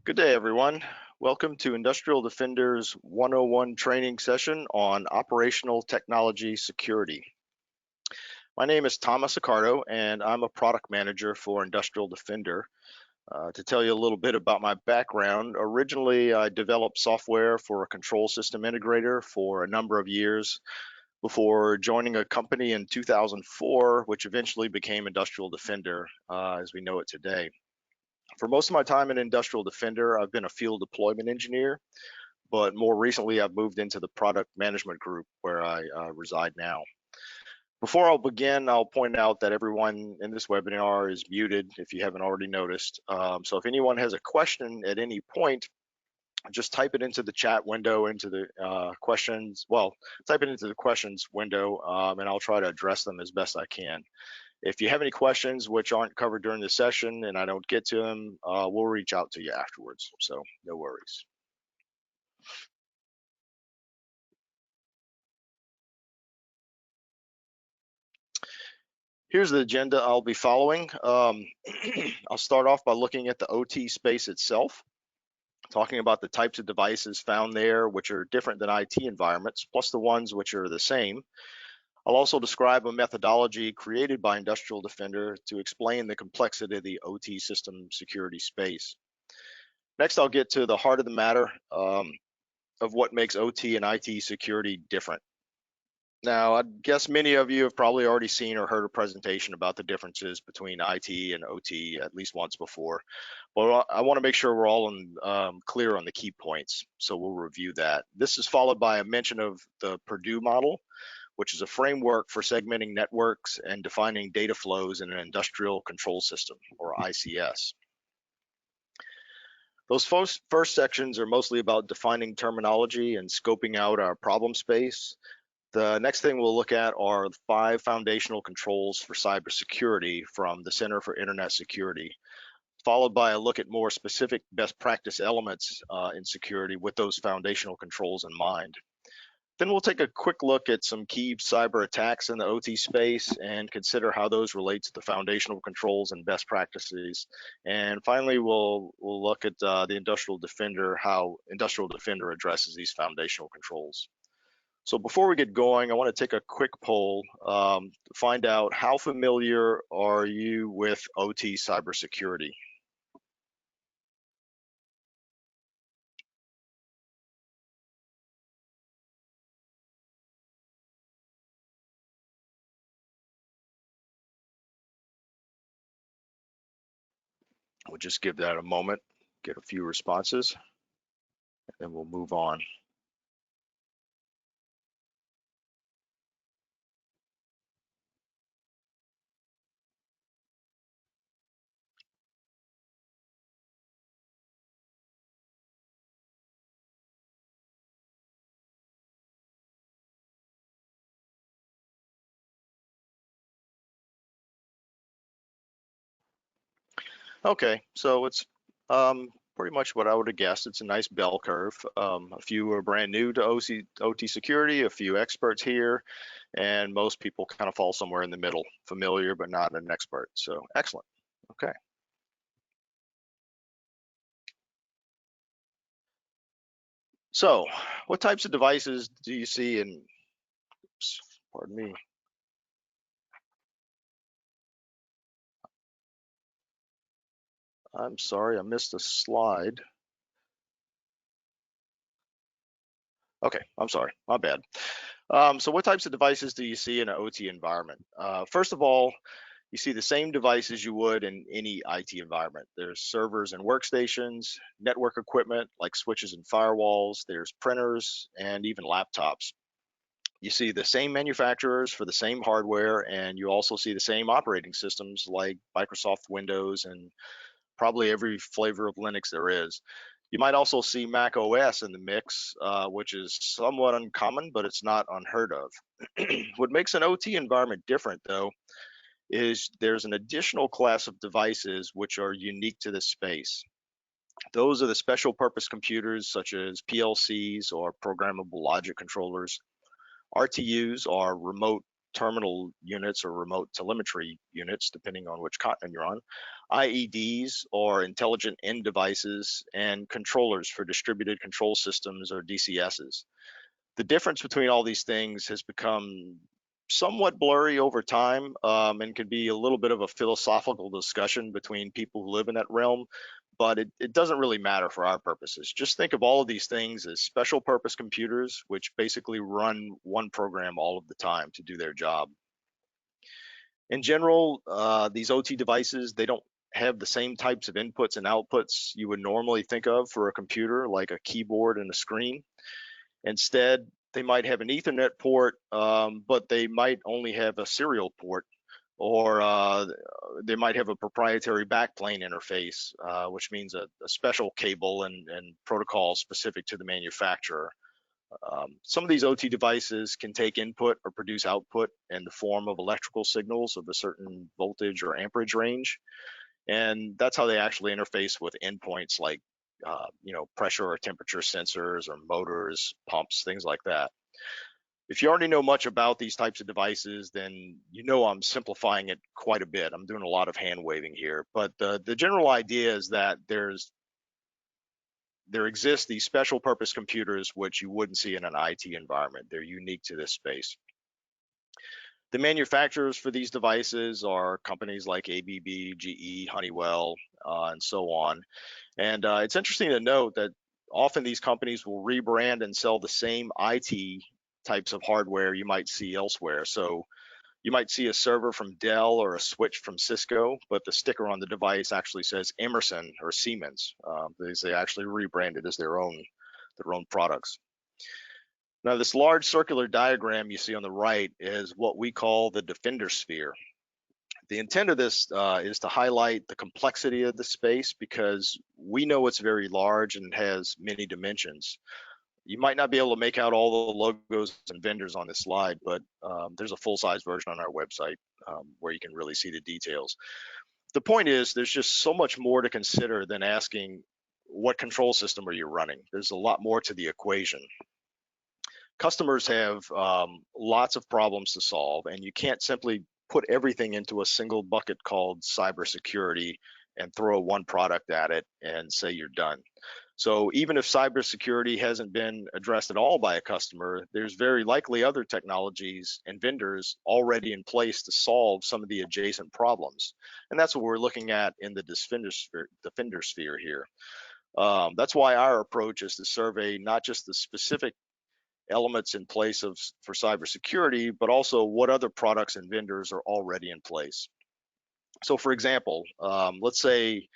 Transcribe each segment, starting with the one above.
Good day, everyone. Welcome to Industrial Defender's 101 training session on operational technology security. My name is Thomas Accardo, and I'm a product manager for Industrial Defender. To tell you a little bit about my background, originally I developed software for a control system integrator for a number of years before joining a company in 2004, which eventually became Industrial Defender as we know it today. For most of my time in Industrial Defender, I've been a field deployment engineer, but more recently I've moved into the product management group where I reside now. Before I'll begin, I'll point out that everyone in this webinar is muted if you haven't already noticed. So if anyone has a question at any point, just type it into the chat window, into the questions. Well, type it into the questions window, and I'll try to address them as best I can. If you have any questions which aren't covered during the session and I don't get to them, we'll reach out to you afterwards, so no worries. Here's the agenda I'll be following. I'll start off by looking at the OT space itself, talking about the types of devices found there which are different than IT environments, plus the ones which are the same. I'll also describe a methodology created by Industrial Defender to explain the complexity of the OT system security space. Next, I'll get to the heart of the matter of what makes OT and IT security different. Now, I guess many of you have probably already seen or heard a presentation about the differences between IT and OT at least once before, but I want to make sure we're all clear on the key points, so we'll review that. This is followed by a mention of the Purdue Model, which is a framework for segmenting networks and defining data flows in an industrial control system, or ICS. Those first sections are mostly about defining terminology and scoping out our problem space. The next thing we'll look at are 5 foundational controls for cybersecurity from the Center for Internet Security, followed by a look at more specific best practice elements in security with those foundational controls in mind. Then we'll take a quick look at some key cyber attacks in the OT space and consider how those relate to the foundational controls and best practices. And finally, we'll look at the Industrial Defender, how Industrial Defender addresses these foundational controls. So before we get going, I want to take a quick poll to find out how familiar are you with OT cybersecurity? We'll just give that a moment, get a few responses, and then we'll move on. Okay, so it's pretty much what I would have guessed. It's a nice bell curve. A few are brand new to OT security, a few experts here, and most people kind of fall somewhere in the middle, familiar but not an expert. So excellent. Okay. So what types of devices do you see in, pardon me. I'm sorry, I missed a slide. Okay, I'm sorry, my bad. So what types of devices do you see in an OT environment? First of all, you see the same devices you would in any IT environment. There's servers and workstations, network equipment like switches and firewalls, there's printers, and even laptops. You see the same manufacturers for the same hardware, and you also see the same operating systems like Microsoft Windows and probably every flavor of Linux there is. You might also see Mac OS in the mix, which is somewhat uncommon, but it's not unheard of. What makes an OT environment different, though, is there's an additional class of devices which are unique to this space. Those are the special purpose computers such as PLCs or programmable logic controllers. RTUs are remote terminal units or remote telemetry units, depending on which continent you're on, IEDs or intelligent end devices, and controllers for distributed control systems or DCSs. The difference between all these things has become somewhat blurry over time, and can be a little bit of a philosophical discussion between people who live in that realm, but it doesn't really matter for our purposes. Just think of all of these things as special purpose computers, which basically run one program all of the time to do their job. In general, these OT devices, they don't have the same types of inputs and outputs you would normally think of for a computer, like a keyboard and a screen. Instead, they might have an Ethernet port, but they might only have a serial port, or they might have a proprietary backplane interface, which means a special cable and protocol specific to the manufacturer. Some of these OT devices can take input or produce output in the form of electrical signals of a certain voltage or amperage range, and that's how they actually interface with endpoints like pressure or temperature sensors or motors, pumps, things like that. If you already know much about these types of devices, then you know I'm simplifying it quite a bit. I'm doing a lot of hand waving here, but the general idea is that there exist these special purpose computers which you wouldn't see in an IT environment. They're unique to this space. The manufacturers for these devices are companies like ABB, GE, Honeywell, and so on. And it's interesting to note that often these companies will rebrand and sell the same IT types of hardware you might see elsewhere. So you might see a server from Dell or a switch from Cisco, but the sticker on the device actually says Emerson or Siemens, because they actually rebranded as their own products. Now, this large circular diagram you see on the right is what we call the defender sphere. The intent of this is to highlight the complexity of the space, because we know it's very large and has many dimensions. You might not be able to make out all the logos and vendors on this slide, but there's a full-size version on our website where you can really see the details. The point is, there's just so much more to consider than asking, what control system are you running? There's a lot more to the equation. Customers have lots of problems to solve, and you can't simply put everything into a single bucket called cybersecurity and throw one product at it and say you're done. So even if cybersecurity hasn't been addressed at all by a customer, there's very likely other technologies and vendors already in place to solve some of the adjacent problems. And that's what we're looking at in the defender sphere here. That's why our approach is to survey not just the specific elements in place for cybersecurity, but also what other products and vendors are already in place. So for example, let's say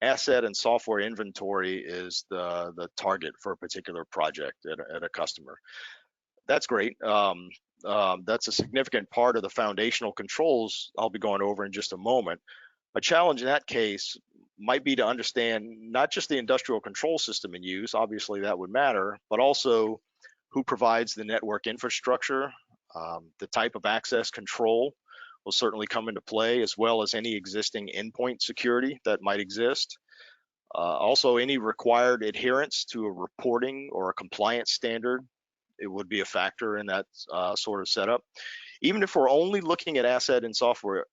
asset and software inventory is the target for a particular project at a customer. That's great. That's a significant part of the foundational controls I'll be going over in just a moment. A challenge in that case might be to understand not just the industrial control system in use, obviously that would matter, but also who provides the network infrastructure. The type of access control will certainly come into play, as well as any existing endpoint security that might exist. Also, any required adherence to a reporting or a compliance standard, it would be a factor in that sort of setup. Even if we're only looking at asset and software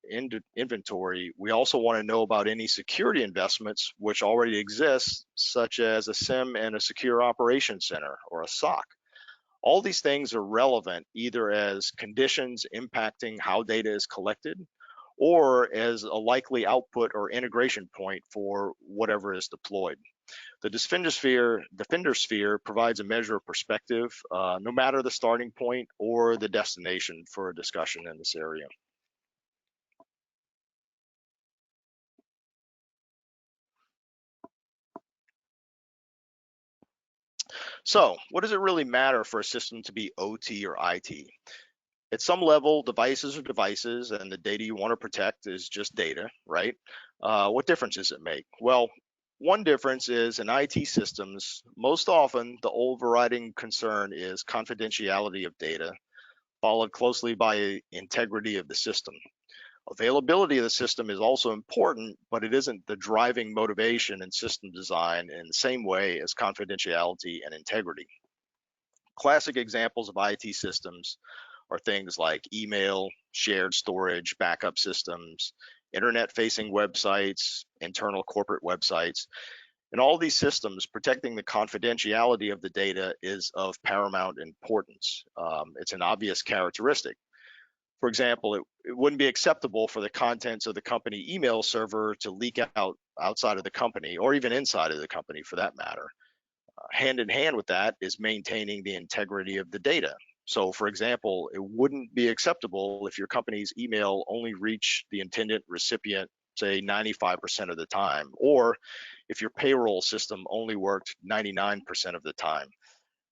inventory, we also want to know about any security investments which already exist, such as a SIEM and a secure operations center, or a SOC. All these things are relevant either as conditions impacting how data is collected, or as a likely output or integration point for whatever is deployed. The defender sphere provides a measure of perspective, no matter the starting point or the destination for a discussion in this area. So, what does it really matter for a system to be OT or IT? At some level, devices are devices, and the data you want to protect is just data, right? What difference does it make? Well, one difference is in IT systems, most often the overriding concern is confidentiality of data, followed closely by integrity of the system. Availability of the system is also important, but it isn't the driving motivation in system design in the same way as confidentiality and integrity. Classic examples of IT systems are things like email, shared storage, backup systems, internet-facing websites, internal corporate websites. In all these systems, protecting the confidentiality of the data is of paramount importance. It's an obvious characteristic. For example, it wouldn't be acceptable for the contents of the company email server to leak out outside of the company, or even inside of the company for that matter. Hand in hand with that is maintaining the integrity of the data. So, for example, it wouldn't be acceptable if your company's email only reached the intended recipient, say 95% of the time, or if your payroll system only worked 99% of the time,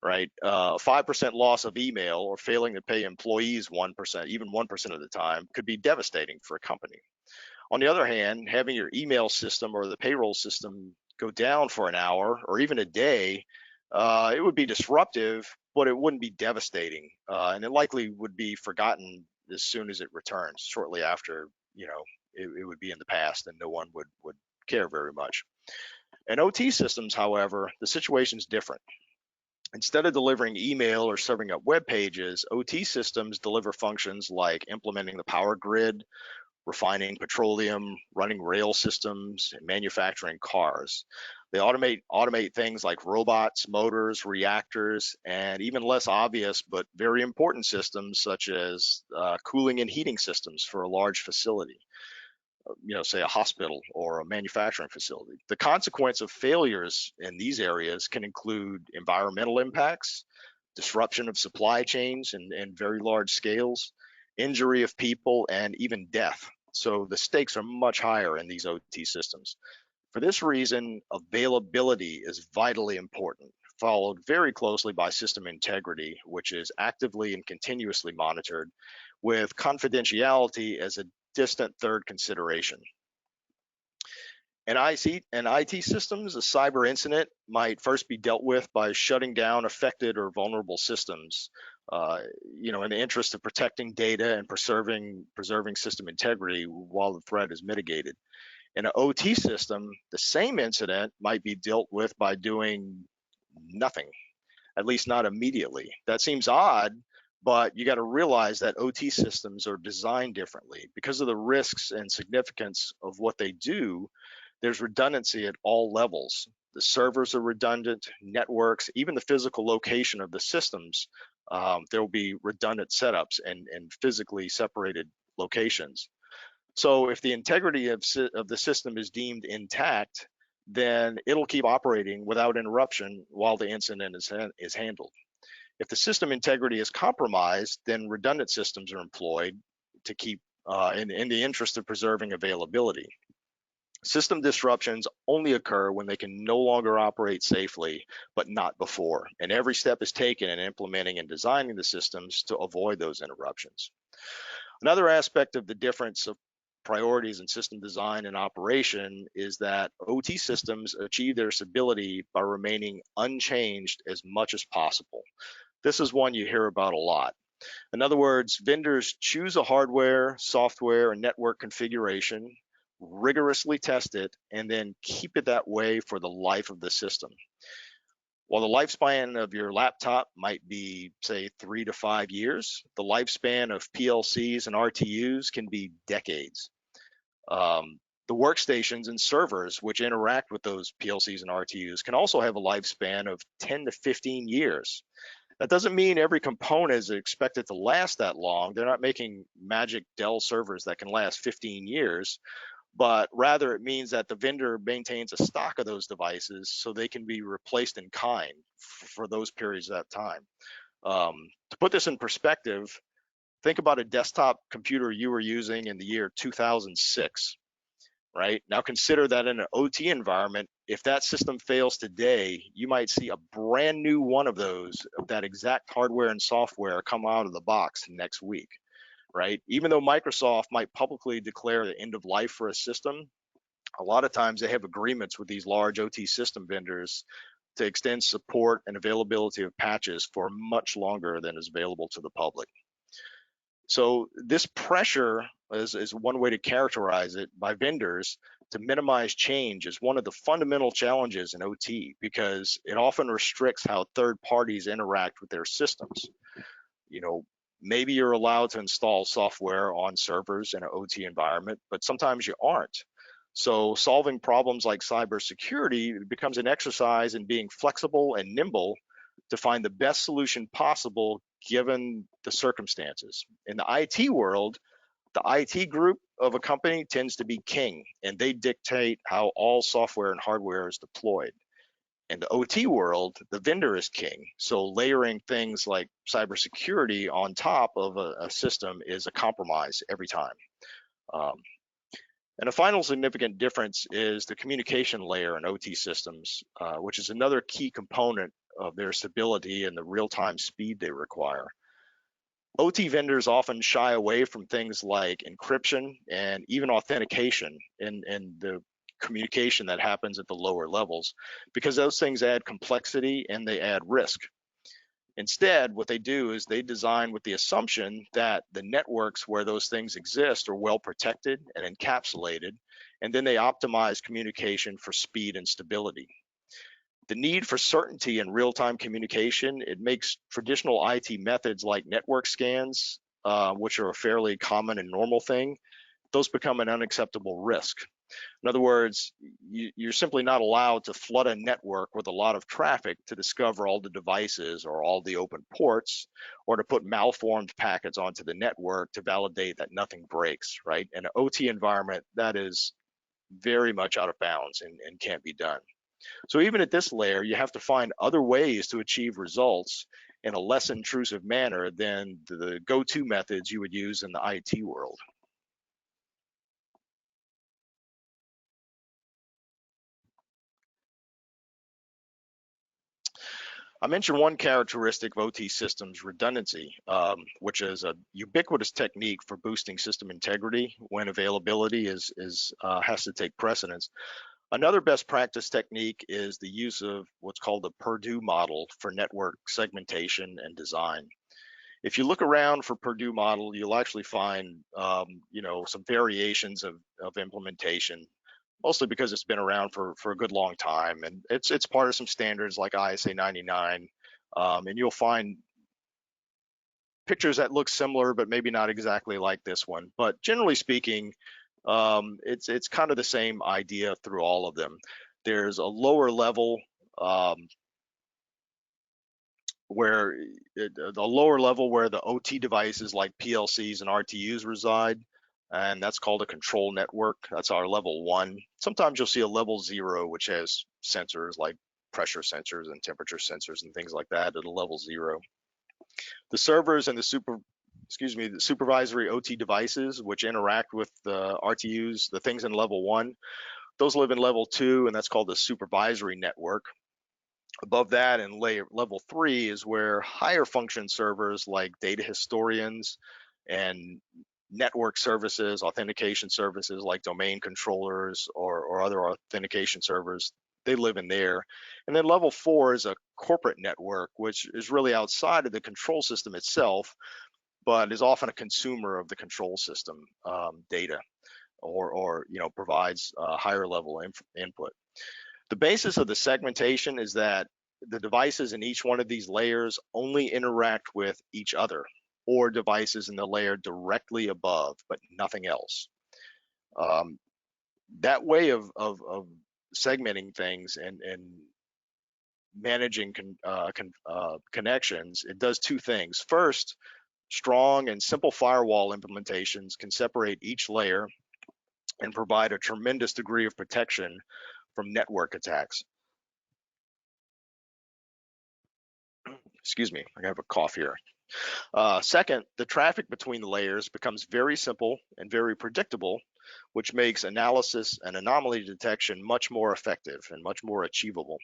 right? 5% loss of email or failing to pay employees 1%, even 1% of the time, could be devastating for a company. On the other hand, having your email system or the payroll system go down for an hour or even a day, it would be disruptive, but it wouldn't be devastating, and it likely would be forgotten as soon as it returns. Shortly after, it would be in the past, and no one would care very much. In OT systems, however, the situation is different. Instead of delivering email or serving up web pages, OT systems deliver functions like implementing the power grid, refining petroleum, running rail systems, and manufacturing cars. They automate things like robots, motors, reactors, and even less obvious but very important systems such as cooling and heating systems for a large facility, say a hospital or a manufacturing facility. The consequence of failures in these areas can include environmental impacts, disruption of supply chains in very large scales, injury of people, and even death. So the stakes are much higher in these OT systems. For this reason, availability is vitally important, followed very closely by system integrity, which is actively and continuously monitored, with confidentiality as a distant third consideration. In IT systems, a cyber incident might first be dealt with by shutting down affected or vulnerable systems, in the interest of protecting data and preserving system integrity while the threat is mitigated. In an OT system, the same incident might be dealt with by doing nothing, at least not immediately. That seems odd, but you got to realize that OT systems are designed differently. Because of the risks and significance of what they do, there's redundancy at all levels. The servers are redundant, networks, even the physical location of the systems. There will be redundant setups and physically separated locations. So if the integrity of the system is deemed intact, then it'll keep operating without interruption while the incident is handled. If the system integrity is compromised, then redundant systems are employed to keep in the interest of preserving availability. System disruptions only occur when they can no longer operate safely, but not before. And every step is taken in implementing and designing the systems to avoid those interruptions. Another aspect of the difference of priorities in system design and operation is that OT systems achieve their stability by remaining unchanged as much as possible. This is one you hear about a lot. In other words, vendors choose a hardware, software, and network configuration, rigorously test it, and then keep it that way for the life of the system. While the lifespan of your laptop might be, say, 3 to 5 years, the lifespan of PLCs and RTUs can be decades. The workstations and servers which interact with those PLCs and RTUs can also have a lifespan of 10 to 15 years. That doesn't mean every component is expected to last that long. They're not making magic Dell servers that can last 15 years. But rather it means that the vendor maintains a stock of those devices so they can be replaced in kind for those periods of time. To put this in perspective, think about a desktop computer you were using in the year 2006, right? Now consider that in an OT environment, if that system fails today, you might see a brand new one of those, of that exact hardware and software come out of the box next week. Right? Even though Microsoft might publicly declare the end of life for a system, a lot of times they have agreements with these large OT system vendors to extend support and availability of patches for much longer than is available to the public. So this pressure is one way to characterize it by vendors to minimize change is one of the fundamental challenges in OT because it often restricts how third parties interact with their systems. Maybe you're allowed to install software on servers in an OT environment, but sometimes you aren't. So solving problems like cybersecurity becomes an exercise in being flexible and nimble to find the best solution possible given the circumstances. In the IT world, the IT group of a company tends to be king, and they dictate how all software and hardware is deployed. In the OT world, the vendor is king. So layering things like cybersecurity on top of a system is a compromise every time. Um, and a final significant difference is the communication layer in OT systems, which is another key component of their stability and the real-time speed they require. OT vendors often shy away from things like encryption and even authentication in the communication that happens at the lower levels, because those things add complexity and they add risk. Instead, what they do is they design with the assumption that the networks where those things exist are well protected and encapsulated, and then they optimize communication for speed and stability. The need for certainty in real-time communication, it makes traditional IT methods like network scans, which are a fairly common and normal thing, those become an unacceptable risk. In other words, you're simply not allowed to flood a network with a lot of traffic to discover all the devices or all the open ports, or to put malformed packets onto the network to validate that nothing breaks, right? In an OT environment, that is very much out of bounds and can't be done. So even at this layer, you have to find other ways to achieve results in a less intrusive manner than the go-to methods you would use in the IT world. I mentioned one characteristic of OT systems, redundancy, which is a ubiquitous technique for boosting system integrity when availability has to take precedence. Another best practice technique is the use of what's called the Purdue Model for network segmentation and design. If you look around for Purdue Model, you'll actually find some variations of implementation, mostly because it's been around for a good long time, and it's part of some standards like ISA 99, and you'll find pictures that look similar, but maybe not exactly like this one. But generally speaking, it's kind of the same idea through all of them. There's a lower level where the lower level where the OT devices like PLCs and RTUs reside, and that's called a control network. That's our level 1. Sometimes you'll see a level 0, which has sensors like pressure sensors and temperature sensors and things like that at a level 0. The servers and the supervisory OT devices, which interact with the RTUs, the things in level 1, those live in level 2, and that's called the supervisory network. Above that, in level 3 is where higher function servers like data historians and network services, authentication services like domain controllers or other authentication servers, they live in there. And then level 4 is a corporate network, which is really outside of the control system itself, but is often a consumer of the control system data, or provides higher level input. The basis of the segmentation is that the devices in each one of these layers only interact with each other or devices in the layer directly above, but nothing else. That way of segmenting things and managing connections, it does two things. First, strong and simple firewall implementations can separate each layer and provide a tremendous degree of protection from network attacks. Excuse me, I have a cough here. Second, the traffic between the layers becomes very simple and very predictable, which makes analysis and anomaly detection much more effective and much more achievable.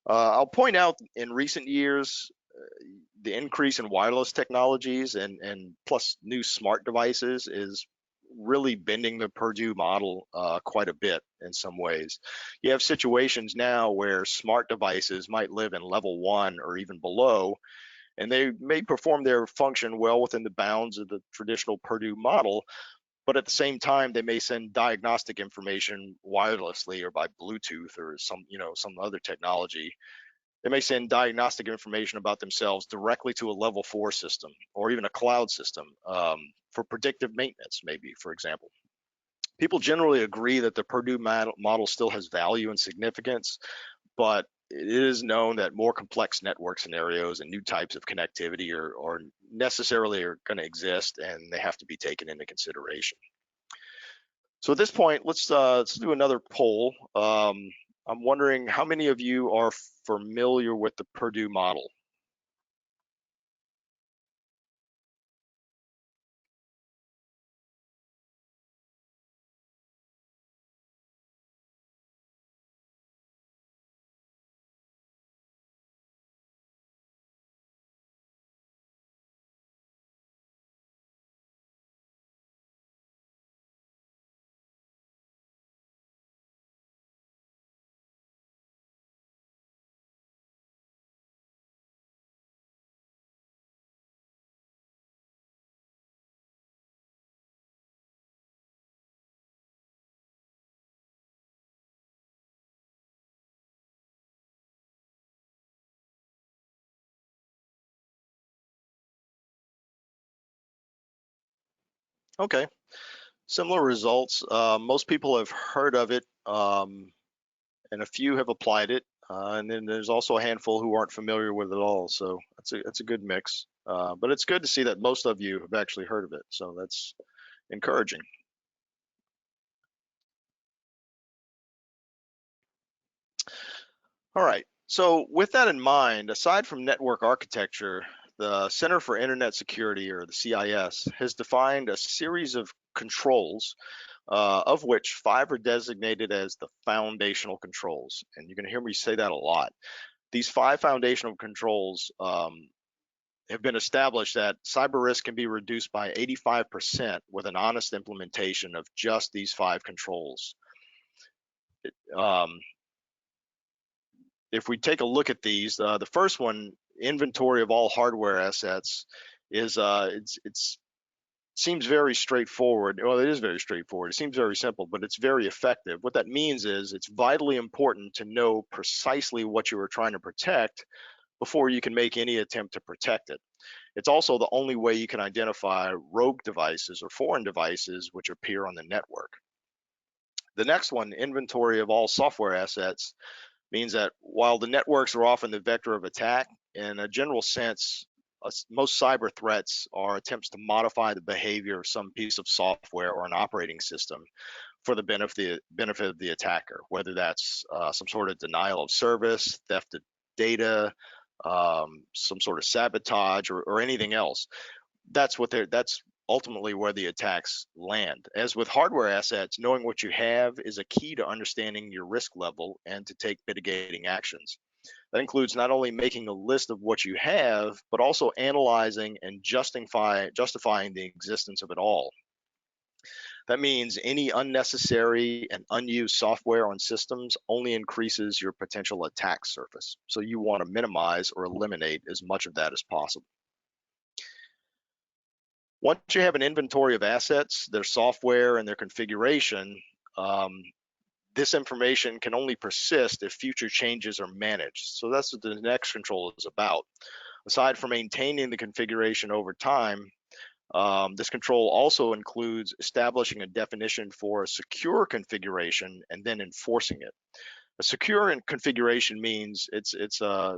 I'll point out in recent years, the increase in wireless technologies and plus new smart devices is really bending the Purdue model quite a bit in some ways. You have situations now where smart devices might live in level 1 or even below, and they may perform their function well within the bounds of the traditional Purdue model, but at the same time, they may send diagnostic information wirelessly or by Bluetooth or some other technology. They may send diagnostic information about themselves directly to a level 4 system or even a cloud system for predictive maintenance, maybe, for example. People generally agree that the Purdue model still has value and significance, but it is known that more complex network scenarios and new types of connectivity are necessarily going to exist, and they have to be taken into consideration. So at this point, let's do another poll. I'm wondering how many of you are familiar with the Purdue model? Okay, similar results. Most people have heard of it, and a few have applied it, and then there's also a handful who aren't familiar with it at all. So that's a good mix. But it's good to see that most of you have actually heard of it. So that's encouraging. All right. So with that in mind, aside from network architecture, the Center for Internet Security, or the CIS, has defined a series of controls, of which 5 are designated as the foundational controls. And you're going to hear me say that a lot. These 5 foundational controls have been established that cyber risk can be reduced by 85% with an honest implementation of just these 5 controls. Um, if we take a look at these, the first one, inventory of all hardware assets, is it's seems very straightforward. Well, it is very straightforward. It seems very simple, but it's very effective. What that means is it's vitally important to know precisely what you are trying to protect before you can make any attempt to protect it. It's also the only way you can identify rogue devices or foreign devices which appear on the network. The next one, inventory of all software assets, means that while the networks are often the vector of attack, in a general sense, most cyber threats are attempts to modify the behavior of some piece of software or an operating system for the benefit of the attacker, whether that's some sort of denial of service, theft of data, some sort of sabotage, or anything else. That's ultimately where the attacks land. As with hardware assets, knowing what you have is a key to understanding your risk level and to take mitigating actions. That includes not only making a list of what you have, but also analyzing and justifying the existence of it all. That means any unnecessary and unused software on systems only increases your potential attack surface. So you want to minimize or eliminate as much of that as possible. Once you have an inventory of assets, their software, and their configuration, this information can only persist if future changes are managed. So that's what the next control is about. Aside from maintaining the configuration over time, this control also includes establishing a definition for a secure configuration and then enforcing it. A secure configuration means it's a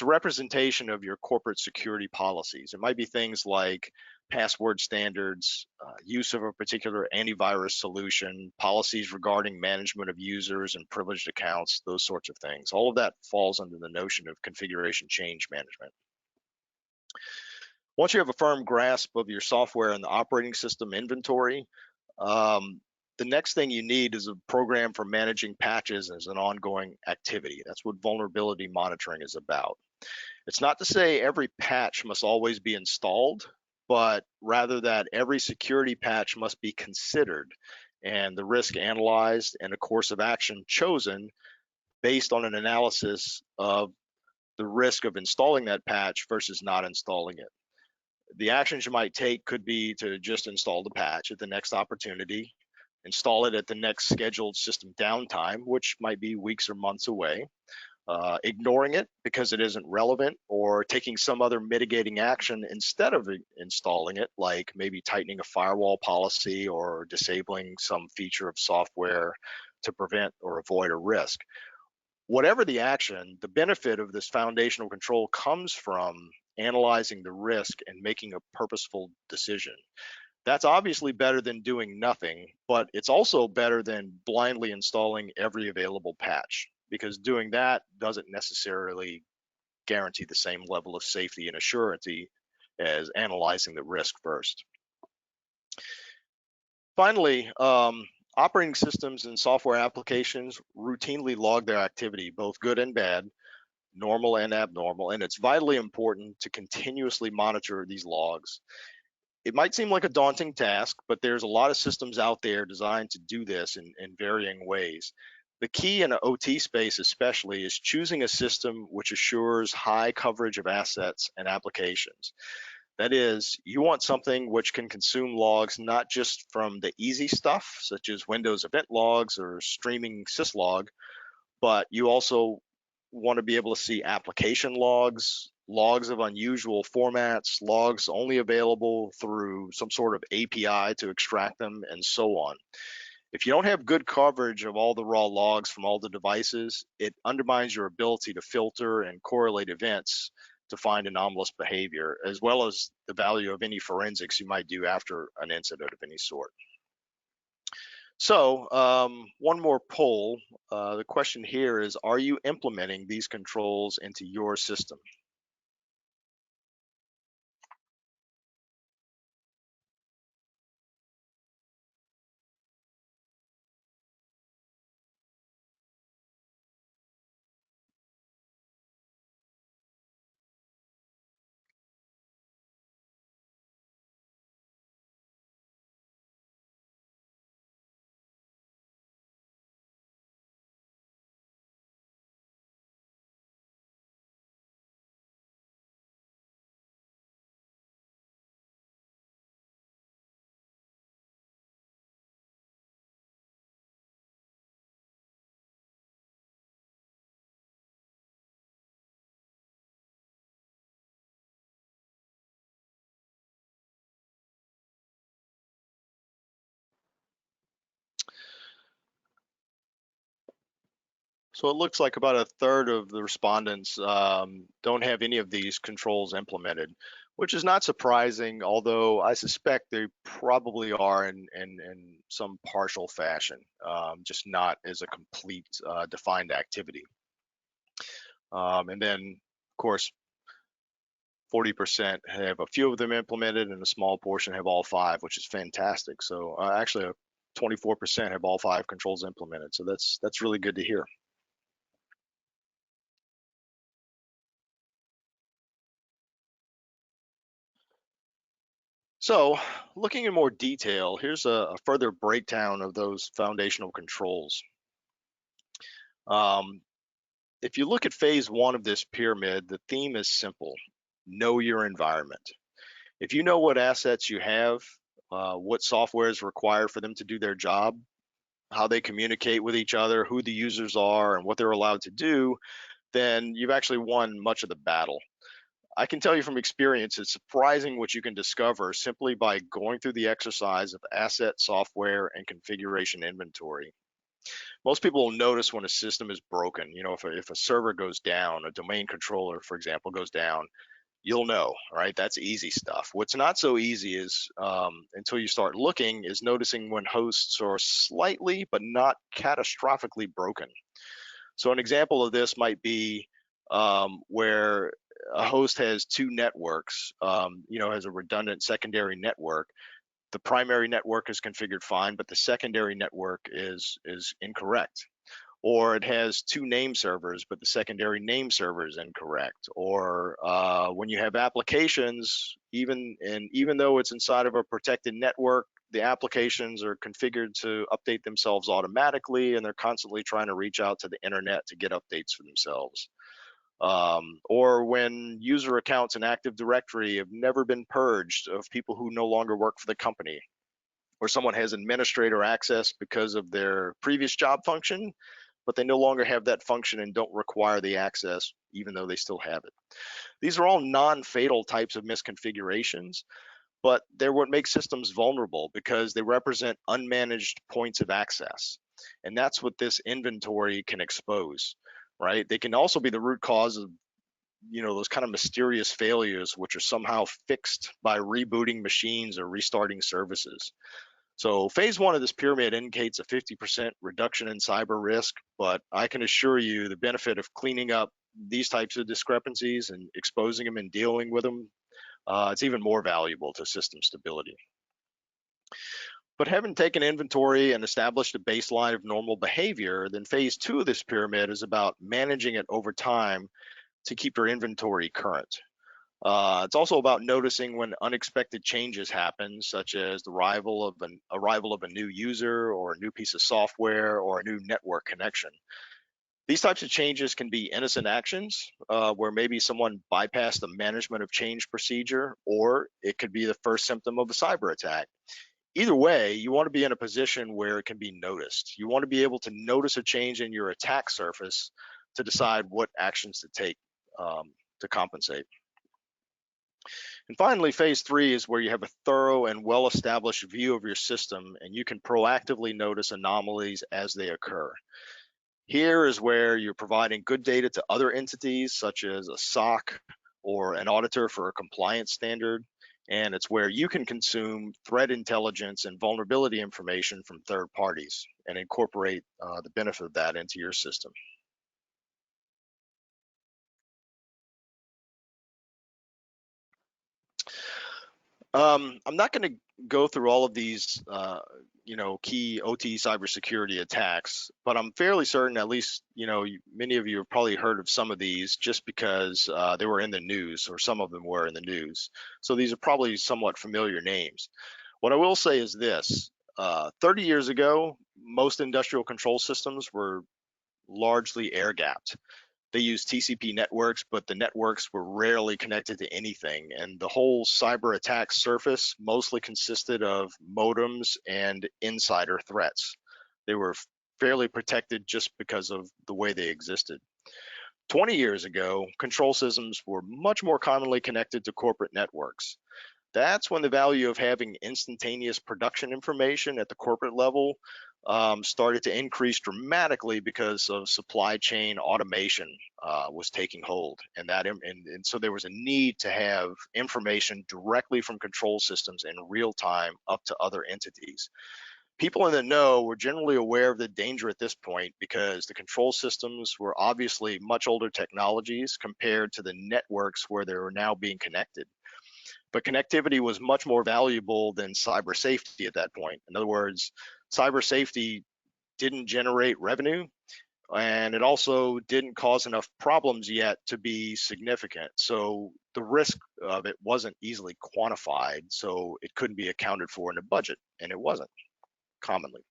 representation of your corporate security policies. It might be things like password standards, use of a particular antivirus solution, policies regarding management of users and privileged accounts, those sorts of things. All of that falls under the notion of configuration change management. Once you have a firm grasp of your software and the operating system inventory, the next thing you need is a program for managing patches as an ongoing activity. That's what vulnerability monitoring is about. It's not to say every patch must always be installed, but rather that every security patch must be considered and the risk analyzed and a course of action chosen based on an analysis of the risk of installing that patch versus not installing it. The actions you might take could be to just install the patch at the next opportunity, install it at the next scheduled system downtime, which might be weeks or months away, ignoring it because it isn't relevant, or taking some other mitigating action instead of installing it, like maybe tightening a firewall policy or disabling some feature of software to prevent or avoid a risk. Whatever the action, the benefit of this foundational control comes from analyzing the risk and making a purposeful decision. That's obviously better than doing nothing, but it's also better than blindly installing every available patch, because doing that doesn't necessarily guarantee the same level of safety and assurance as analyzing the risk first. Finally, operating systems and software applications routinely log their activity, both good and bad, normal and abnormal, and it's vitally important to continuously monitor these logs. It might seem like a daunting task, but there's a lot of systems out there designed to do this in varying ways. The key in an OT space especially is choosing a system which assures high coverage of assets and applications. That is, you want something which can consume logs not just from the easy stuff, such as Windows event logs or streaming syslog, but you also want to be able to see application logs, logs of unusual formats, logs only available through some sort of API to extract them, and so on. If you don't have good coverage of all the raw logs from all the devices, it undermines your ability to filter and correlate events to find anomalous behavior, as well as the value of any forensics you might do after an incident of any sort. So one more poll. The question here is, are you implementing these controls into your system? So it looks like about a third of the respondents don't have any of these controls implemented, which is not surprising, although I suspect they probably are in some partial fashion, just not as a complete defined activity. And then, of course, 40% have a few of them implemented, and a small portion have all five, which is fantastic. So actually, 24% have all five controls implemented. So that's really good to hear. So, looking in more detail, here's a further breakdown of those foundational controls. Um, if you look at phase one of this pyramid, the theme is simple: know your environment. If you know what assets you have, what software is required for them to do their job, how they communicate with each other, who the users are, and what they're allowed to do, then you've actually won much of the battle. I can tell you from experience, it's surprising what you can discover simply by going through the exercise of asset, software, and configuration inventory. Most people will notice when a system is broken. You know, if a server goes down, a domain controller, for example, goes down, you'll know, right? That's easy stuff. What's not so easy is, until you start looking, is noticing when hosts are slightly but not catastrophically broken. So an example of this might be where a host has two networks, has a redundant secondary network. The primary network is configured fine, but the secondary network is incorrect. Or it has two name servers, but the secondary name server is incorrect. Or when you have applications, even though it's inside of a protected network, the applications are configured to update themselves automatically, and they're constantly trying to reach out to the internet to get updates for themselves. Or when user accounts in Active Directory have never been purged of people who no longer work for the company, or someone has administrator access because of their previous job function, but they no longer have that function and don't require the access, even though they still have it. These are all non-fatal types of misconfigurations, but they're what makes systems vulnerable because they represent unmanaged points of access. And that's what this inventory can expose, right? They can also be the root cause of those kind of mysterious failures which are somehow fixed by rebooting machines or restarting services. So phase one of this pyramid indicates a 50% reduction in cyber risk, but I can assure you the benefit of cleaning up these types of discrepancies and exposing them and dealing with them, it's even more valuable to system stability. But having taken inventory and established a baseline of normal behavior, then phase two of this pyramid is about managing it over time to keep your inventory current. It's also about noticing when unexpected changes happen, such as the arrival of a new user or a new piece of software or a new network connection. These types of changes can be innocent actions, where maybe someone bypassed the management of change procedure, or it could be the first symptom of a cyber attack. Either way, you want to be in a position where it can be noticed. You want to be able to notice a change in your attack surface to decide what actions to take to compensate. And finally, phase three is where you have a thorough and well-established view of your system, and you can proactively notice anomalies as they occur. Here is where you're providing good data to other entities, such as a SOC or an auditor for a compliance standard, and it's where you can consume threat intelligence and vulnerability information from third parties and incorporate the benefit of that into your system. I'm not going to go through all of these, key OT cybersecurity attacks, but I'm fairly certain, at least, many of you have probably heard of some of these just because they were in the news, or some of them were in the news. So these are probably somewhat familiar names. What I will say is this: 30 years ago, most industrial control systems were largely air-gapped. They used TCP networks, but the networks were rarely connected to anything. And the whole cyber attack surface mostly consisted of modems and insider threats. They were fairly protected just because of the way they existed. 20 years ago, control systems were much more commonly connected to corporate networks. That's when the value of having instantaneous production information at the corporate level started to increase dramatically because of supply chain automation was taking hold, and so there was a need to have information directly from control systems in real time up to other entities. People in the know were generally aware of the danger at this point because the control systems were obviously much older technologies compared to the networks where they were now being connected. But connectivity was much more valuable than cyber safety at that point. In other words, cyber safety didn't generate revenue, and it also didn't cause enough problems yet to be significant. So the risk of it wasn't easily quantified, so it couldn't be accounted for in a budget, and it wasn't commonly.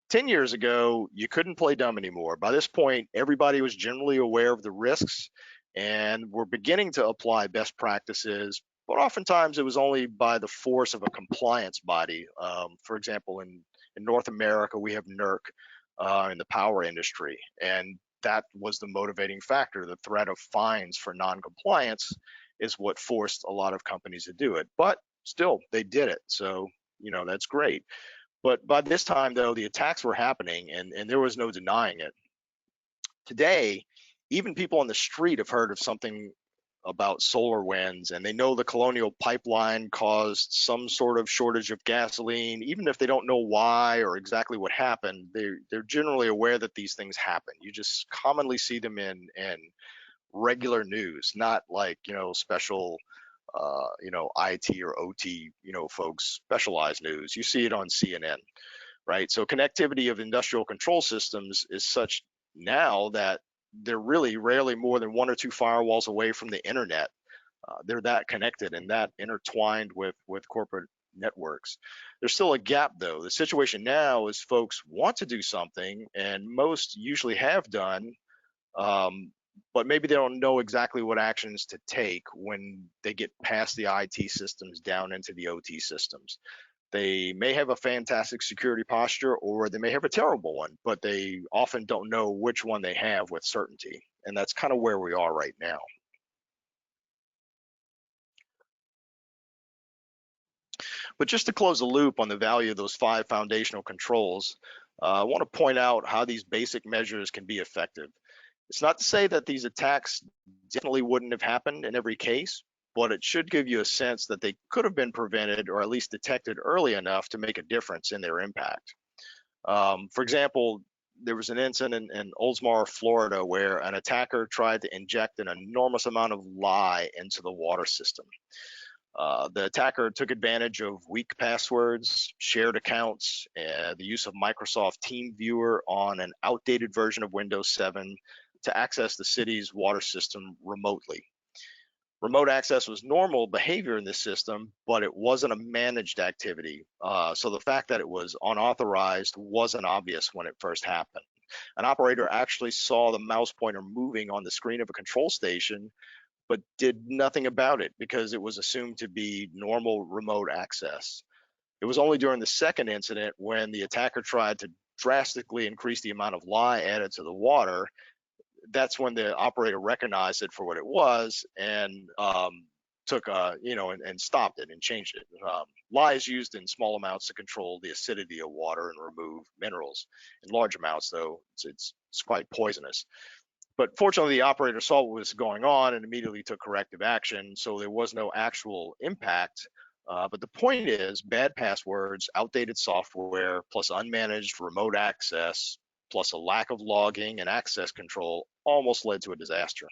10 years ago, you couldn't play dumb anymore. By this point, everybody was generally aware of the risks and were beginning to apply best practices, but oftentimes it was only by the force of a compliance body. For example, in North America, we have NERC in the power industry, and that was the motivating factor. The threat of fines for non-compliance is what forced a lot of companies to do it, but still, they did it. So, that's great. But by this time, though, the attacks were happening, and there was no denying it. Today, even people on the street have heard of something about solar winds, and they know the Colonial Pipeline caused some sort of shortage of gasoline. Even if they don't know why or exactly what happened, they're generally aware that these things happen. You just commonly see them in regular news, not like special IT or OT, folks, specialized news. You see it on CNN, right? So connectivity of industrial control systems is such now that they're really rarely more than one or two firewalls away from the internet. They're that connected and that intertwined with corporate networks. There's still a gap though. The situation now is folks want to do something, and most usually have done, but maybe they don't know exactly what actions to take when they get past the IT systems down into the OT systems. They may have a fantastic security posture or they may have a terrible one, but they often don't know which one they have with certainty. And that's kind of where we are right now. But just to close the loop on the value of those 5 foundational controls, I want to point out how these basic measures can be effective. It's not to say that these attacks definitely wouldn't have happened in every case, but it should give you a sense that they could have been prevented or at least detected early enough to make a difference in their impact. For example, there was an incident in Oldsmar, Florida, where an attacker tried to inject an enormous amount of lye into the water system. The attacker took advantage of weak passwords, shared accounts, the use of Microsoft TeamViewer on an outdated version of Windows 7 to access the city's water system remotely. Remote access was normal behavior in this system, but it wasn't a managed activity. So the fact that it was unauthorized wasn't obvious when it first happened. An operator actually saw the mouse pointer moving on the screen of a control station, but did nothing about it because it was assumed to be normal remote access. It was only during the second incident when the attacker tried to drastically increase the amount of lye added to the water. That's when the operator recognized it for what it was and took and stopped it and changed it. Lye is used in small amounts to control the acidity of water and remove minerals. In large amounts, though, it's quite poisonous. But fortunately, the operator saw what was going on and immediately took corrective action, so there was no actual impact. But the point is, bad passwords, outdated software, plus unmanaged remote access, plus a lack of logging and access control almost led to a disaster.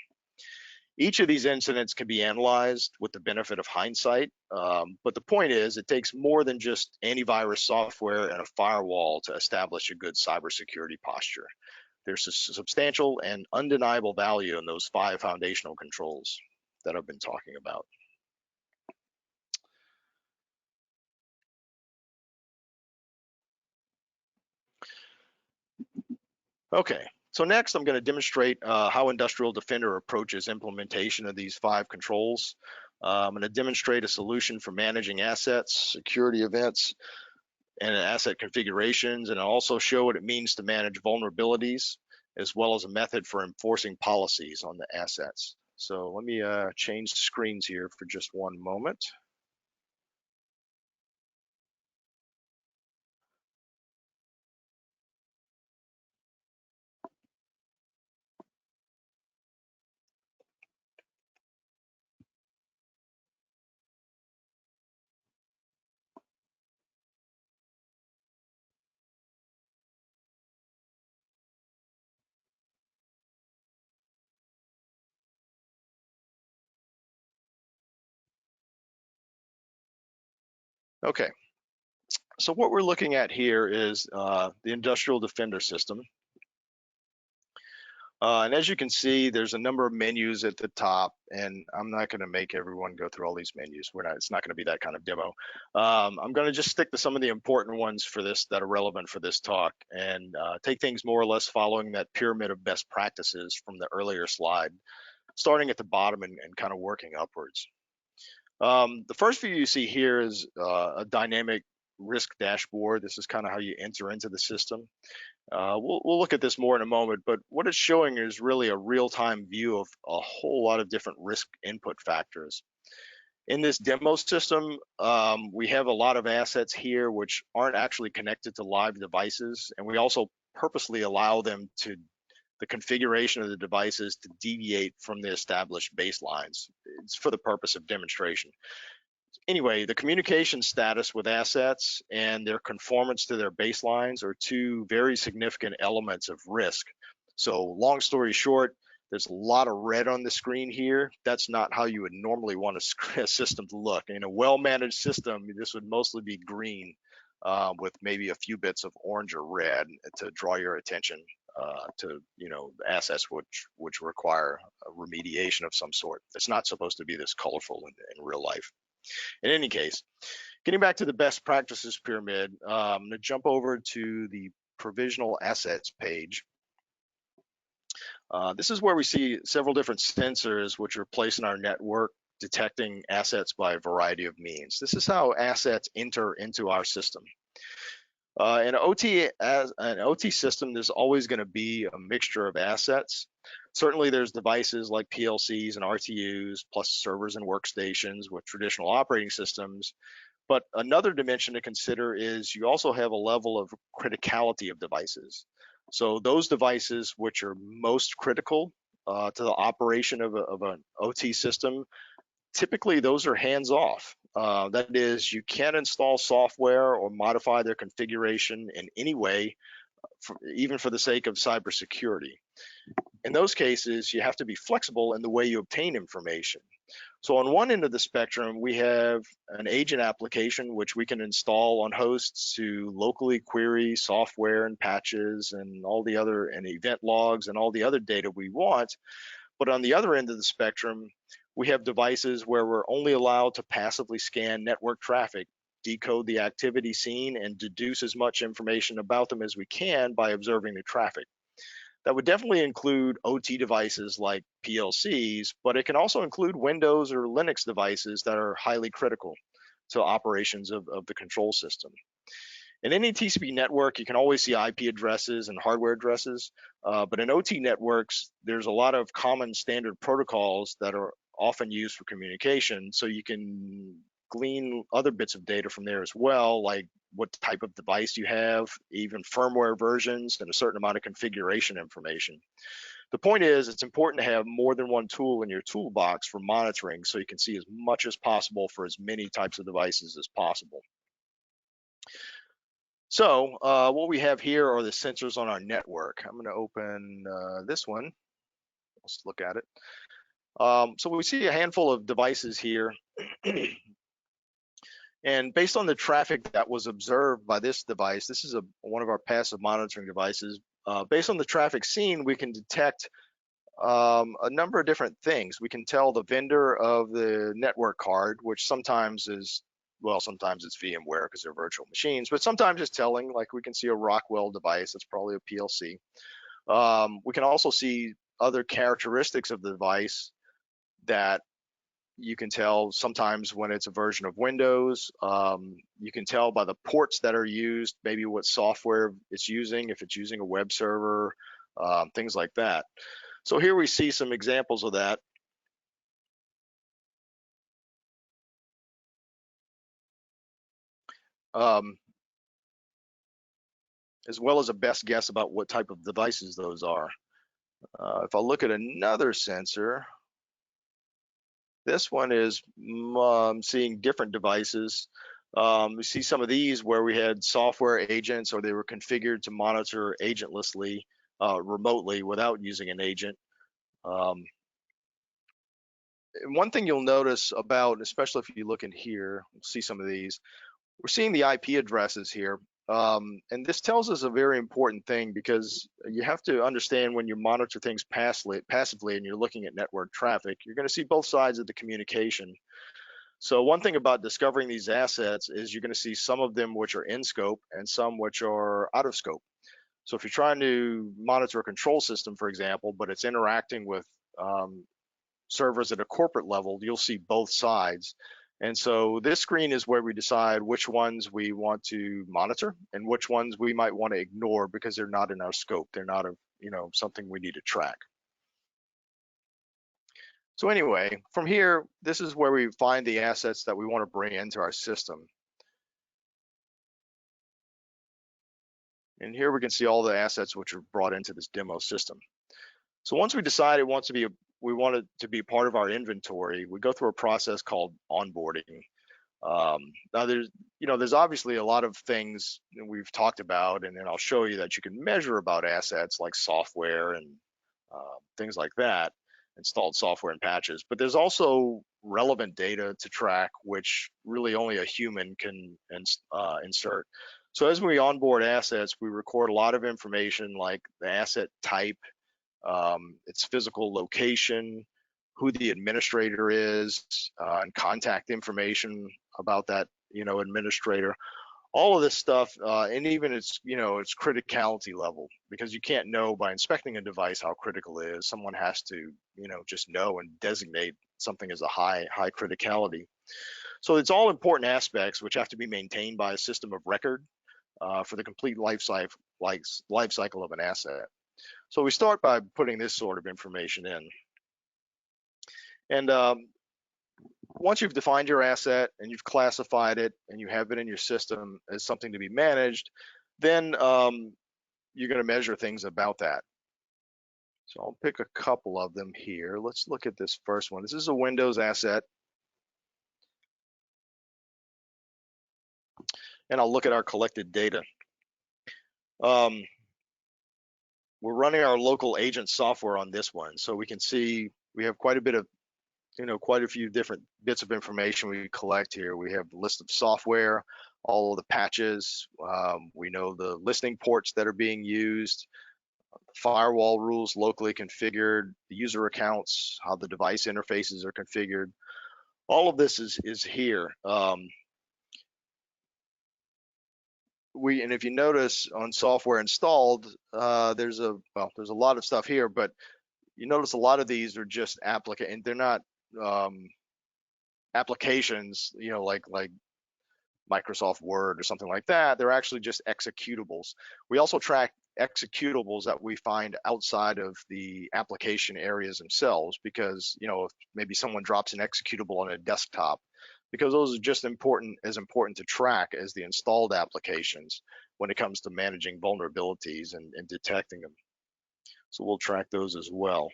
Each of these incidents can be analyzed with the benefit of hindsight, but the point is it takes more than just antivirus software and a firewall to establish a good cybersecurity posture. There's a substantial and undeniable value in those 5 foundational controls that I've been talking about. Okay, so next I'm going to demonstrate how Industrial Defender approaches implementation of these 5 controls. I'm going to demonstrate a solution for managing assets, security events, and asset configurations, and I'll also show what it means to manage vulnerabilities, as well as a method for enforcing policies on the assets. So let me change screens here for just one moment. Okay, so what we're looking at here is the Industrial Defender system. And as you can see, there's a number of menus at the top, and I'm not going to make everyone go through all these menus. It's not going to be that kind of demo. I'm going to just stick to some of the important ones for this that are relevant for this talk, and take things more or less following that pyramid of best practices from the earlier slide, starting at the bottom and kind of working upwards. The first view you see here is a dynamic risk dashboard. This is kind of how you enter into the system. We'll look at this more in a moment, but what it's showing is really a real-time view of a whole lot of different risk input factors. In this demo system, we have a lot of assets here which aren't actually connected to live devices, and we also purposely allow them to the configuration of the devices to deviate from the established baselines. It's for the purpose of demonstration. Anyway, the communication status with assets and their conformance to their baselines are 2 very significant elements of risk. So long story short, there's a lot of red on the screen here. That's not how you would normally want a system to look. In a well-managed system, this would mostly be green with maybe a few bits of orange or red to draw your attention to assets which require a remediation of some sort. It's not supposed to be this colorful in real life. In any case, getting back to the best practices pyramid, I'm going to jump over to the provisional assets page. This is where we see several different sensors which are placed in our network detecting assets by a variety of means. This is how assets enter into our system. In an OT system, there's always going to be a mixture of assets. Certainly, there's devices like PLCs and RTUs, plus servers and workstations with traditional operating systems. But another dimension to consider is you also have a level of criticality of devices. So those devices which are most critical to the operation of an OT system, typically those are hands-off. That is, you can't install software or modify their configuration in any way, even for the sake of cybersecurity. In those cases, you have to be flexible in the way you obtain information. So on one end of the spectrum, we have an agent application, which we can install on hosts to locally query software and patches and all the other, and event logs and all the other data we want. But on the other end of the spectrum, we have devices where we're only allowed to passively scan network traffic, decode the activity seen, and deduce as much information about them as we can by observing the traffic. That would definitely include OT devices like PLCs, but it can also include Windows or Linux devices that are highly critical to operations of the control system. In any TCP network, you can always see IP addresses and hardware addresses, but in OT networks, there's a lot of common standard protocols that are often used for communication, so you can glean other bits of data from there as well, like what type of device you have, even firmware versions, and a certain amount of configuration information. The point is, it's important to have more than one tool in your toolbox for monitoring so you can see as much as possible for as many types of devices as possible. So what we have here are the sensors on our network. I'm going to open this one. Let's look at it. So we see a handful of devices here. And based on the traffic that was observed by this device, this is one of our passive monitoring devices. Based on the traffic seen, we can detect a number of different things. We can tell the vendor of the network card, which sometimes is, well, sometimes it's VMware because they're virtual machines, but sometimes it's telling, like we can see a Rockwell device, that's probably a PLC. We can also see other characteristics of the device that you can tell sometimes when it's a version of Windows. You can tell by the ports that are used, maybe what software it's using, if it's using a web server, things like that. So here we see some examples of that. As well as a best guess about what type of devices those are. If I look at another sensor, this one is seeing different devices. We see some of these where we had software agents, or they were configured to monitor agentlessly, remotely without using an agent. One thing you'll notice about, especially if you look in here, we'll see some of these, we're seeing the IP addresses here. And this tells us a very important thing, because you have to understand when you monitor things passively and you're looking at network traffic, you're going to see both sides of the communication. So one thing about discovering these assets is you're going to see some of them which are in scope and some which are out of scope. So if you're trying to monitor a control system, for example, but it's interacting with servers at a corporate level, you'll see both sides. And so this screen is where we decide which ones we want to monitor and which ones we might want to ignore because they're not in our scope. They're not something we need to track. So anyway, from here, this is where we find the assets that we want to bring into our system. And here we can see all the assets which are brought into this demo system. So once we decide we want it to be part of our inventory, we go through a process called onboarding. Now there's obviously a lot of things that we've talked about, and then I'll show you that you can measure about assets like software and things like that, installed software and patches, but there's also relevant data to track, which really only a human can insert. So as we onboard assets, we record a lot of information like the asset type, its physical location, who the administrator is, and contact information about that administrator. All of this stuff, and even its its criticality level, because you can't know by inspecting a device how critical it is. Someone has to just know and designate something as a high criticality. So it's all important aspects which have to be maintained by a system of record for the complete life cycle of an asset. So we start by putting this sort of information in. And once you've defined your asset and you've classified it and you have it in your system as something to be managed, then you're going to measure things about that. So I'll pick a couple of them here. Let's look at this first one. This is a Windows asset. And I'll look at our collected data. We're running our local agent software on this one. So we can see we have quite a bit of, quite a few different bits of information we collect here. We have the list of software, all of the patches. We know the listening ports that are being used, firewall rules locally configured, the user accounts, how the device interfaces are configured. All of this is here. And if you notice on software installed, there's a lot of stuff here, but you notice a lot of these are just and they're not applications, like Microsoft Word or something like that. They're actually just executables. We also track executables that we find outside of the application areas themselves, because if maybe someone drops an executable on a desktop, because those are just as important to track as the installed applications when it comes to managing vulnerabilities and detecting them. So we'll track those as well.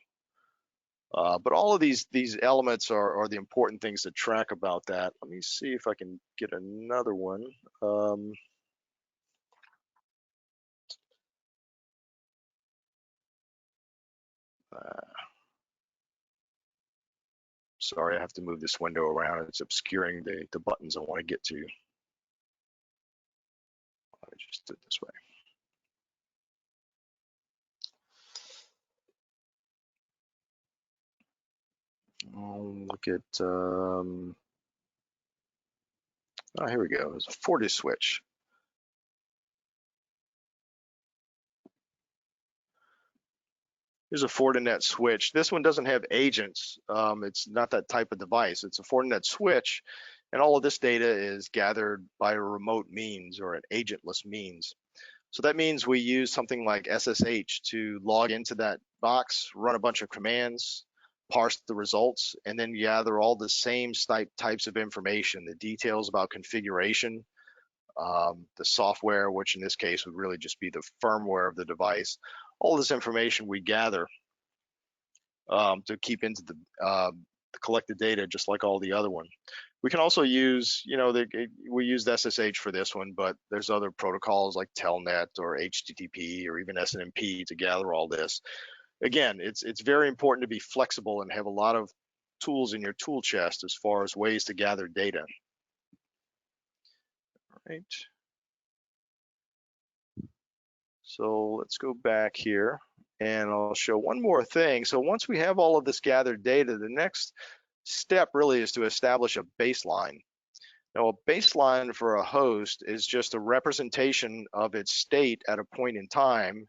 But all of these elements are the important things to track about that. Let me see if I can get another one. Sorry, I have to move this window around. It's obscuring the buttons I want to get to. I just did it this way. I'll look at, oh, here we go. It's a Fortis switch. Here's a Fortinet switch. This one doesn't have agents. It's not that type of device. It's a Fortinet switch, and all of this data is gathered by a remote means or an agentless means. So that means we use something like SSH to log into that box, run a bunch of commands, parse the results, and then gather all the same types of information, the details about configuration, the software, which in this case would really just be the firmware of the device. All this information we gather to keep into the collected data, just like all the other one. We can also use, we used SSH for this one, but there's other protocols like Telnet or HTTP or even SNMP to gather all this. Again, it's very important to be flexible and have a lot of tools in your tool chest as far as ways to gather data. All right. So let's go back here and I'll show one more thing. So once we have all of this gathered data, the next step really is to establish a baseline. Now, a baseline for a host is just a representation of its state at a point in time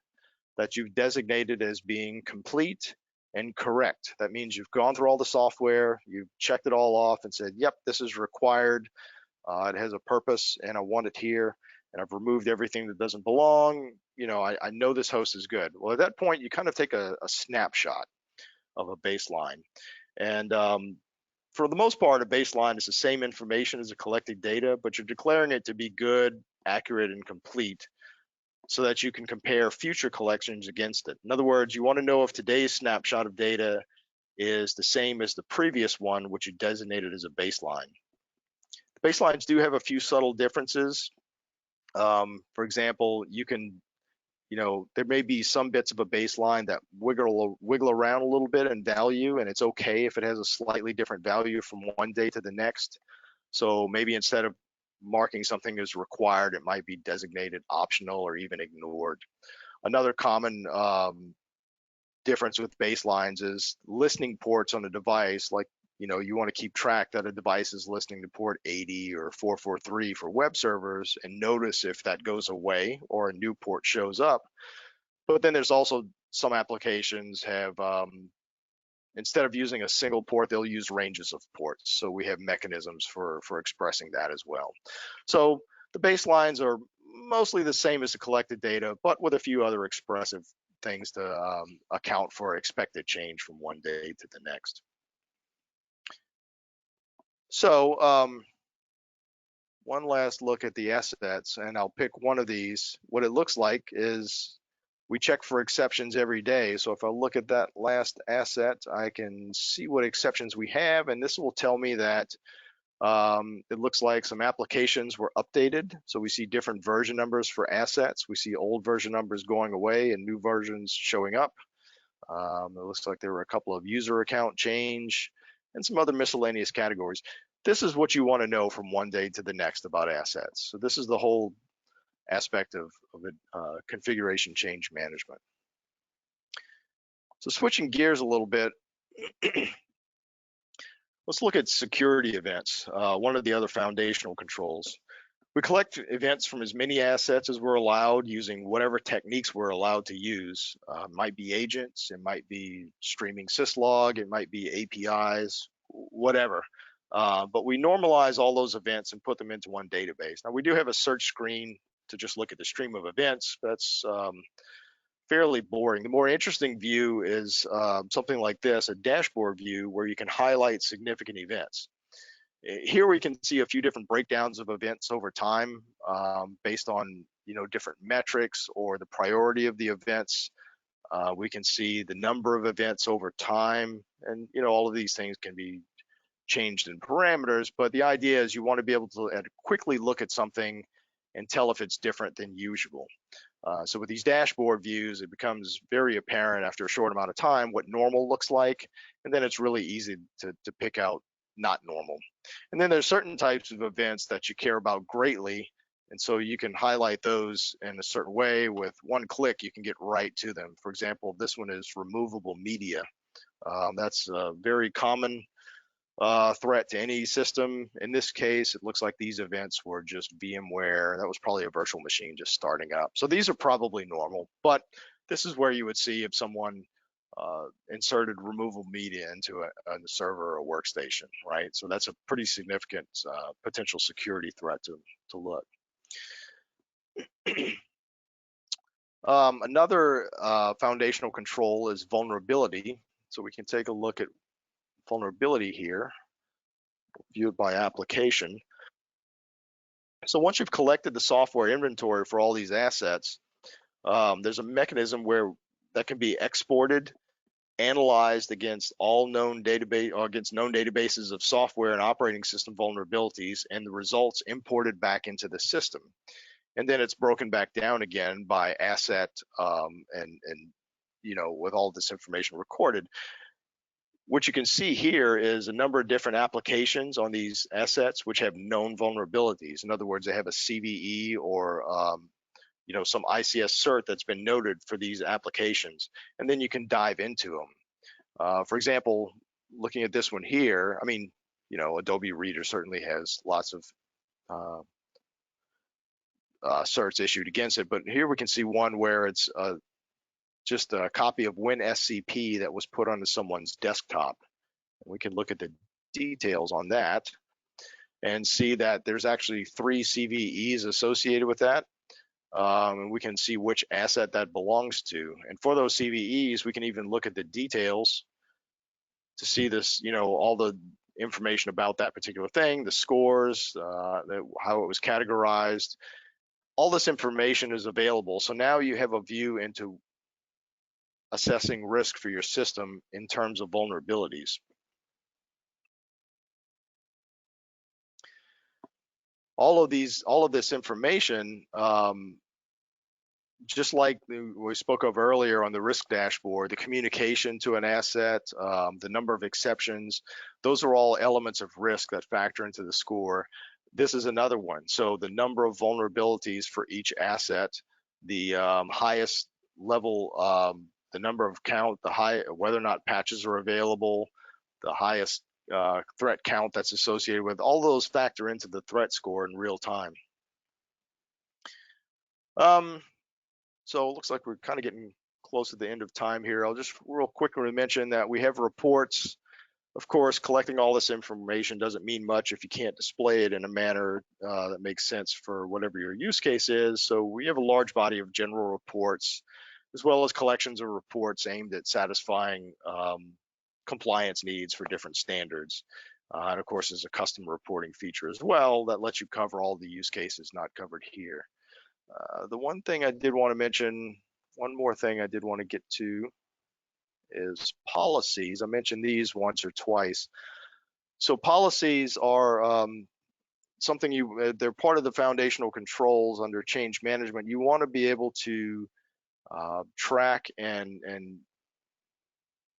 that you've designated as being complete and correct. That means you've gone through all the software, you've checked it all off and said, yep, this is required, it has a purpose and I want it here, and I've removed everything that doesn't belong. I know this host is good. Well, at that point, you kind of take a snapshot of a baseline. And for the most part, a baseline is the same information as the collected data, but you're declaring it to be good, accurate, and complete so that you can compare future collections against it. In other words, you want to know if today's snapshot of data is the same as the previous one, which you designated as a baseline. The baselines do have a few subtle differences. For example, you can, there may be some bits of a baseline that wiggle around a little bit in value, and it's okay if it has a slightly different value from one day to the next. So maybe instead of marking something as required, it might be designated optional or even ignored. Another common difference with baselines is listening ports on a device, like you want to keep track that a device is listening to port 80 or 443 for web servers and notice if that goes away or a new port shows up. But then there's also some applications have, instead of using a single port, they'll use ranges of ports. So we have mechanisms for expressing that as well. So the baselines are mostly the same as the collected data, but with a few other expressive things to account for expected change from one day to the next. So one last look at the assets, and I'll pick one of these. What it looks like is we check for exceptions every day. So if I look at that last asset, I can see what exceptions we have, and this will tell me that it looks like some applications were updated. So we see different version numbers for assets. We see old version numbers going away and new versions showing up. It looks like there were a couple of user account change and some other miscellaneous categories. This is what you want to know from one day to the next about assets. So this is the whole aspect of configuration change management. So switching gears a little bit, let's look at security events, one of the other foundational controls. We collect events from as many assets as we're allowed using whatever techniques we're allowed to use. It might be agents, it might be streaming syslog, it might be APIs, whatever. But we normalize all those events and put them into one database. Now we do have a search screen to just look at the stream of events. That's fairly boring. The more interesting view is something like this, a dashboard view where you can highlight significant events. Here we can see a few different breakdowns of events over time based on different metrics or the priority of the events. We can see the number of events over time, and all of these things can be changed in parameters, but the idea is you want to be able to quickly look at something and tell if it's different than usual. So with these dashboard views, it becomes very apparent after a short amount of time what normal looks like, and then it's really easy to pick out not normal. And then there's certain types of events that you care about greatly, and so you can highlight those in a certain way. With one click, you can get right to them. For example, this one is removable media. That's a very common threat to any system. In this case, it looks like these events were just VMware. That was probably a virtual machine just starting up. So these are probably normal, but this is where you would see if someone inserted removable media into a server or a workstation, right? So that's a pretty significant potential security threat to look. Another foundational control is vulnerability. So we can take a look at vulnerability here, view it by application. So once you've collected the software inventory for all these assets, there's a mechanism where that can be exported, analyzed against all known database or against known databases of software and operating system vulnerabilities, and the results imported back into the system. And then it's broken back down again by asset, and with all this information recorded. What you can see here is a number of different applications on these assets which have known vulnerabilities. In other words, they have a CVE or some ICS cert that's been noted for these applications, and then you can dive into them. For example, looking at this one here, I mean, Adobe Reader certainly has lots of certs issued against it, but here we can see one where it's just a copy of WinSCP that was put onto someone's desktop. And we can look at the details on that and see that there's actually 3 CVEs associated with that. And we can see which asset that belongs to. And for those CVEs, we can even look at the details to see this, all the information about that particular thing, the scores, how it was categorized. All this information is available. So now you have a view into assessing risk for your system in terms of vulnerabilities. All of this information, just like we spoke of earlier on the risk dashboard, the communication to an asset, the number of exceptions, those are all elements of risk that factor into the score. This is another one. So the number of vulnerabilities for each asset, the highest level, the number of count, whether or not patches are available, the highest threat count that's associated with. All those factor into the threat score in real time. So it looks like we're kind of getting close to the end of time here. I'll just real quickly mention that we have reports. Of course, collecting all this information doesn't mean much if you can't display it in a manner that makes sense for whatever your use case is. So we have a large body of general reports, as well as collections of reports aimed at satisfying compliance needs for different standards. And of course, there's a custom reporting feature as well that lets you cover all the use cases not covered here. The one thing I did want to mention, one more thing I did want to get to is policies. I mentioned these once or twice. So policies are something they're part of the foundational controls under change management. You want to be able to track and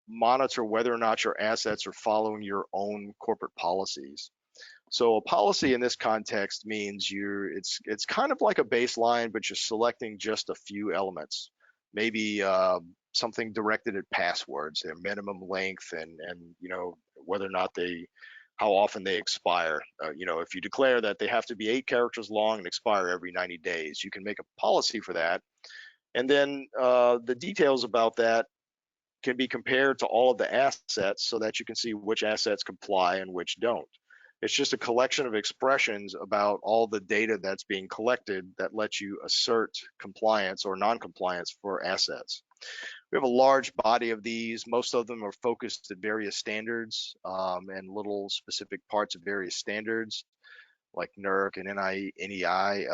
monitor whether or not your assets are following your own corporate policies. So a policy in this context means it's kind of like a baseline, but you're selecting just a few elements. Maybe something directed at passwords, their minimum length, and whether or not how often they expire. If you declare that they have to be 8 characters long and expire every 90 days, you can make a policy for that. And then the details about that can be compared to all of the assets so that you can see which assets comply and which don't. It's just a collection of expressions about all the data that's being collected that lets you assert compliance or non-compliance for assets. We have a large body of these. Most of them are focused at various standards and little specific parts of various standards like NERC and NEI.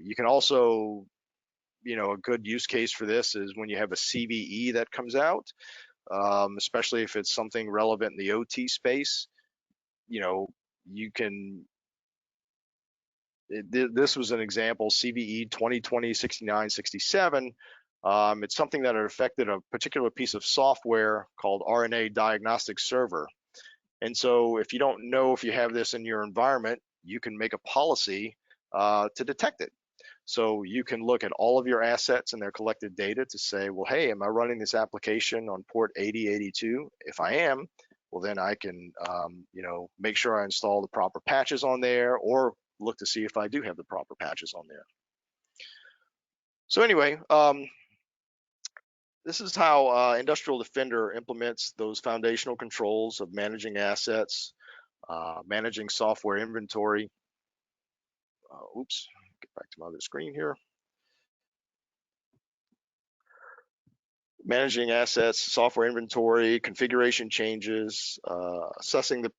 You can also, a good use case for this is when you have a CVE that comes out, especially if it's something relevant in the OT space. You can, this was an example, CVE 2020-6967. It's something that affected a particular piece of software called RNA Diagnostic Server. And so if you don't know if you have this in your environment, you can make a policy to detect it. So you can look at all of your assets and their collected data to say, well, hey, am I running this application on port 8082? If I am, well, then I can, make sure I install the proper patches on there, or look to see if I do have the proper patches on there. So anyway, this is how Industrial Defender implements those foundational controls of managing assets, managing software inventory. Oops, get back to my other screen here. Managing assets, software inventory, configuration changes, assessing the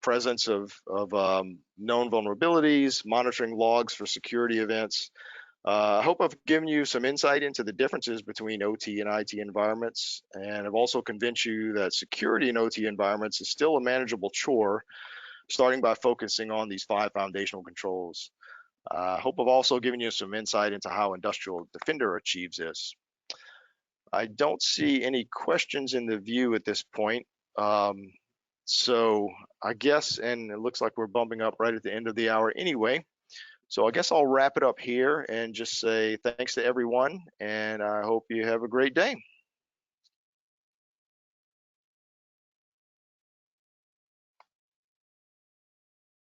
presence of known vulnerabilities, monitoring logs for security events. I hope I've given you some insight into the differences between OT and IT environments, and I've also convinced you that security in OT environments is still a manageable chore, starting by focusing on these 5 foundational controls. I hope I've also given you some insight into how Industrial Defender achieves this. I don't see any questions in the view at this point. So I guess, and it looks like we're bumping up right at the end of the hour anyway. So I guess I'll wrap it up here and just say thanks to everyone, and I hope you have a great day.